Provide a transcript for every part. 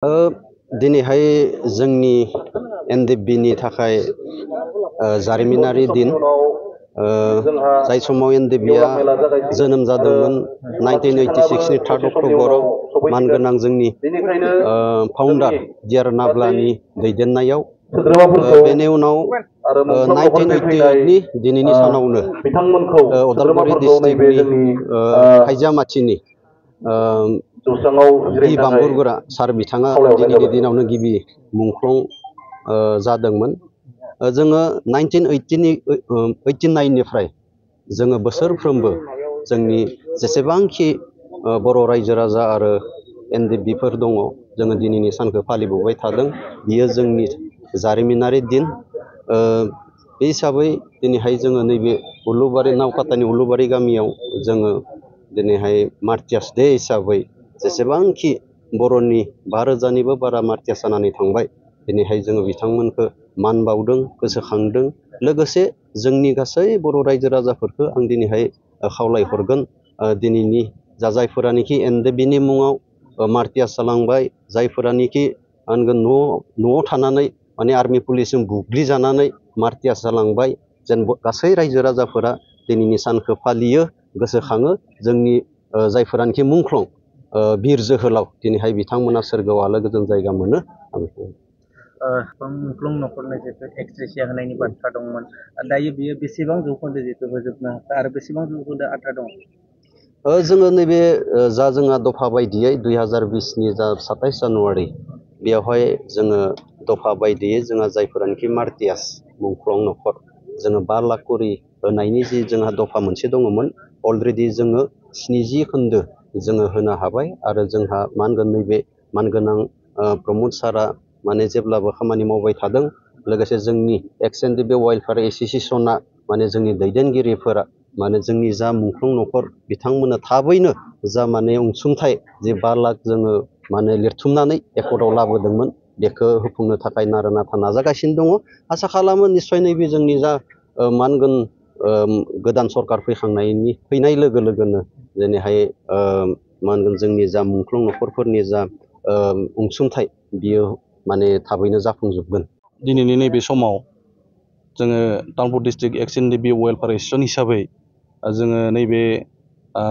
ओ दिनैहाय जोंनि एनडिएफबिनि थाखाय जारिमिनारि दिन जाय समाव एनडिएफबिआ जोनोम जादोंमोन 1986 नि 3 अक्ट'बराव मानगोनां जोंनि फाउन्डार डिआर नाब्लानि दैदेननायाव बेनि उनाव 1988 नि दिनैनि सानावनो उदालगुरि डिस्ट्रिक्टनि खायजामाथिनि बि बांबुरगोरा सार बिथाङा दिनैनि दिनावनो गिबि मुंख्लं जादोंमोन। जोङो 1989 निफ्राय जोङो बोसोरफ्रोमबो जोंनि जेसेबांखि बर' रायजो राजा आरो एनडिएफबिफोर दङ जोङो दिनैनि सानखौ फालिबोबाय थादों। बियो जोंनि जारिमिनारि दिन। बे हिसाबै दिनैहाय जोङो नैबे उलुबारि नावकाटानि उलुबारि गामियाव जोङो दिनैहाय मार्टियार्स डे हिसाबै जेसेबांखि बर'नि 5,000निबो बारा मार्टियार्स जानानै थांबाय दिनैहाय जोङो बिथांमोनखौ मान बावदों, गोसोखांदों। लोगोसे जोंनि गासै बर' रायजो राजाफोरखौ आं दिनैहाय खावलायहरगोन दिनैनि जायफोरानोखि एनडिएफबिनि मुङाव मार्टियार्स जालांबाय, जायफोरानोखि न'आव थानानै माने आर्मि पुलिसजों बुग्लिजानानै मार्टियार्स जालांबाय, जेन गासै रायजो राजाफोरा दिनैनि सानखौ फालियो, गोसोखाङो। जोंनि जायफोरानोखि मुंख्लं बिर जोहोलाव दिनैहाय बिथांमोना सोरगोआव आलो गोजोन जायगा मोनो। मुंख्लं न'खरनो जिहेतु एक्सग्रेसिया होनायनि बाथ्रा दंमोन, दायो बियो बेसेबां जौखोन्दो जिहेतु होजोबनो हाखो आरो बेसेबां जौखोन्दो आद्रा दं? जोङो नैबे जा जोंहा दफा बायदियै 2020 नि जा 27 जानुवारि बेयावहाय जोङो दफा बायदियै जोंहा जायफोरानोखि मार्टियार्स मुंख्लं न'खर जोङो 5 लाख करि होनायनि जि जोंहा दफा मोनसे दङमोन, अलरेडि जोङो 70 खोन्दो जोङो होनो हाबाय। आरो जोंहा मा होनगोन नैबे मानगोनां प्रमद सारआ माने जेब्लाबो खामानि मावबाय थादों। लोगोसे जोंनि एक्स एनडिएफबि वेलफेयार एस'सिएशना माने जोंनि दैदेनगिरिफोरा माने जोंनि जा मुंख्लं न'खर बिथांमोना थाबैनो जा माने अनसुंथाइ जे 5 लाख जोङो माने लिरथुमनानै एकर्डआव लाबोदोंमोन बेखौ होफुंनो थाखाय नारा नाथा नाजागासिनो दङ। आसा खालामो निस्सय नैबे जोंनि जा मा होनगोन गोदान सरकार फैनाय लोगो लोगोनो दिनैहाय मा होनगोन जोंनि जा मुंख्लं न'खरफोरनि जा अनसुंथाइ बियो माने थाबैनो जाफुंजोबगोन। दिनैनि नैबे समाव जोङो तामुलपुर डिस्ट्रिक्ट एक्स एनडिएफबि वेलफेयार एस'सिएशन हिसाबै जोङो नैबे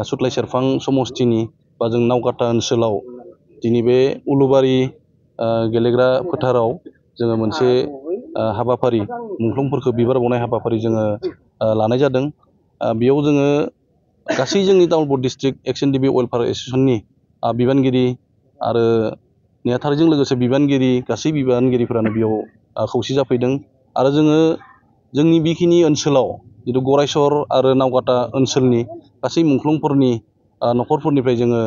सुथलाय सेरफां समस्तिनि बा जों नावकाटा ओनसोलाव दिनै बे उलुबारि गेलेग्रा फोथाराव जोङो मोनसे हाबाफारि मुंख्लंफोरखौ बिबार बावनाय हाबाफारि जोङो लानाय जादों। बेयाव जोङो गासै जोंनि तामुलपुर डिस्ट्रिक्ट एक्स एनडिएफबि वेलफेयार एस'सिएशननि बिबानगिरि आरो नेहाथारिजों लोगोसे बिबानगिरि गासै बिबानगिरिफोरानो बेयाव खौसे जाफैदों। आरो जोङो जोंनि बेखिनि ओनसोलाव जितु गरायसर आरो नावकाटा ओनसोलनि गासै मुंख्लंफोरनि न'खरफोरनिफ्राय जोङो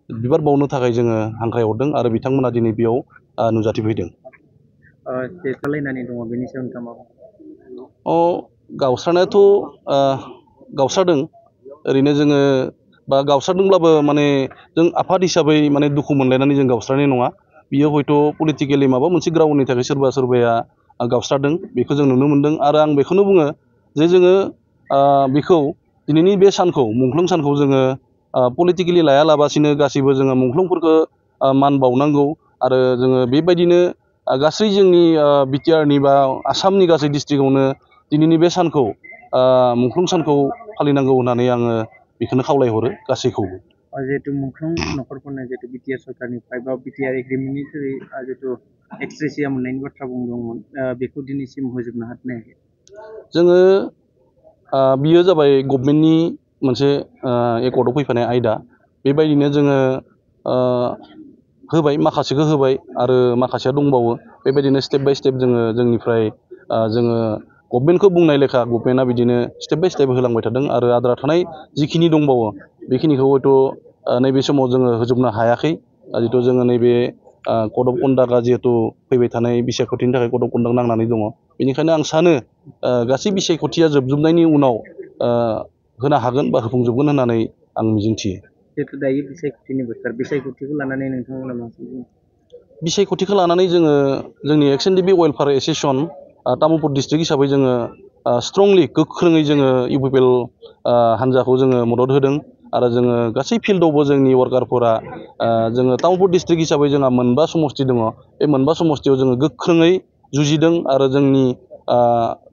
बिबार बावनो थाखाय जोङो हांख्रायहरदों आरो बिथांमोना दिनै बेयाव नुजाथिफैदों। खालायनानै दङ बेनि सायाव नोंथाङा मा बुङो? गावस्रानायाथ' गावस्रादों। ओरैनो जोङो बा गावस्रादोंब्लाबो माने जों आफाद हिसाबै माने दुखु मोनलायनानै जों गावस्रानाय नङा। बियो हयथ' पलिटिकेलि माबा मोनसे ग्राउन्डनि थाखाय सोरबाया गावस्रादों, बेखौ जों नुनो मोन्दों। आरो आं बेखौनो बुङो जे जोङो बेखौ दिनैनि बे सानखौ मुंख्लं सानखौ जोङो पलिटिकेलि लायालाबासिनो गासैबो जोङो मुंख्लंफोरखौ मान बावनांगौ। आरो जोङो बेबायदिनो गासै जोंनि बिटिआरनि बा आसामनि गासै डिस्ट्रिक्टआवनो दिनैनि बे सानखौ मुंख्लं सानखौ फालिनांगौ होननानै आङो बेखौनो खावलायहरो गासैखौबो। जिहेतु मुंख्लं न'खरफोरनो जिहेतु बिटिआर सरकारनिफ्राय बा बिटिआर एग्रिमेन्टनि थ्रुयै जिहेतु एक्सग्रेसिया मोननायनि बाथ्रा बुंदोंमोन, बेखौ दिनैसिम होजोबनो हाथनायाखै। जोङो बियो जाबाय गभर्नमेन्टनि मोनसे एकर्डआव फैफानाय आयदा। बेबायदिनो जोङो होबाय, माखासेखौ होबाय आरो माखासेया दंबावो। बेबायदिनो स्टेप बाय स्टेप जोङो जोंनिफ्राय जोङो गभर्नमेन्टखौ बुंनाय लेखा गभर्नमेन्टआ बिदिनो स्टेप बाय स्टेप होलांबाय थादों। आरो आद्रा थानाय जिखिनि दंबावो बेखिनिखौ हयथ' नैबे समाव जोङो होजोबनो हायाखै। जिहेतु जोङो नैबे कड अफ कन्डाक्टआ जिहेतु फैबाय थानाय बिसायख'थिनि थाखाय कड अफ कन्डाक्ट नांनानै दङ। बेनिखायनो आं सानो गासै बिसायख'थिया जोबजोबनायनि उनाव होनो हागोन बा होफुंजोबगोन होननानै आं मिजिंथियो। जिहेतु दायो बिसायख'थिनि बोथोर, बिसायख'थिखौ लानानै नोंथांमोना मा बुङो? बिसायख'थिखौ लानानै जोङो जोंनि ex NDFB welfare association Tamulpur district हिसाबै जोङो स्ट्रंलि गोख्रोङै जोङो इउपिपिएल हान्जाखौ जोङो मदद होदों। आरो जोङो गासै फिल्डआवबो जोंनि वर्कारफोरा जोङो तामुलपुर डिस्ट्रिक्ट हिसाबै जोंहा मोनबा समस्ति दङ बे मोनबा समस्तियाव जोङो गोख्रोङै जुजिदों आरो जोंनि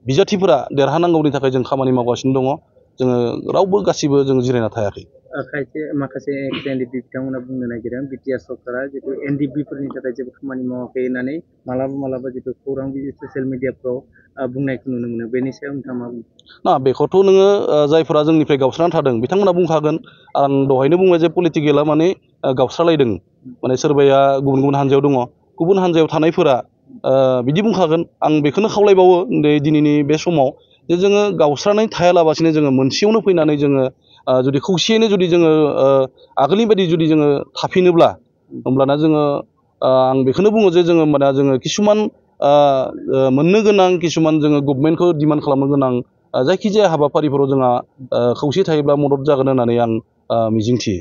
बिजाथिफोरा देरहानांगौनि थाखाय जों खामानि मावगासिनो दङ जोङो रावबो गासिबो जों जिरायना थायाखै खायसे माखासे एनडिपि बिथांमोना बुंनो नागिरदों बिटिआर सरकारा जितु एनडिपिफोरनि थाखाय जेबो खामानि मावाखै होननानै मालाबा जितु खौरां ससियेल मिडियाफ्राव बुंनायखौ नुनो मोनो बेनि सायाव नोंथाङा मा बुङो? ना बेखौथ' नोङो जायफोरा जोंनिफ्राय गावस्रानानै थादों बिथांमोना बुंखागोन आं दहायनो बुंबाय जे पलिटिकेला माने गावस्रालायदों माने सोरबाया गुबुन गुबुन हान्जायाव दङ गुबुन हान्जायाव थानायफोरा बिदि बुंखागोन आं बेखौनो खावलायबावो दिनैनि बे समाव जे जोङो गावस्रानानै थायालाबासिनो जोङो मोनसेयावनो फैनानै जोङो जुदि खौसेयैनो जुदि जोङो आगोलनि बायदि जुदि जोङो थाफिनोब्ला होमब्लाना जोङो आं बेखौनो बुङो जे जोङो होमबाना जोङो किसुमान मोननो गोनां किसुमान जोङो गभर्नमेन्टखौ डिमान्ड खालामनो गोनां जायखिजाया हाबाफारिफोराव जोंहा खौसे थायोब्ला मदद जागोन होननानै आं मिजिंथियो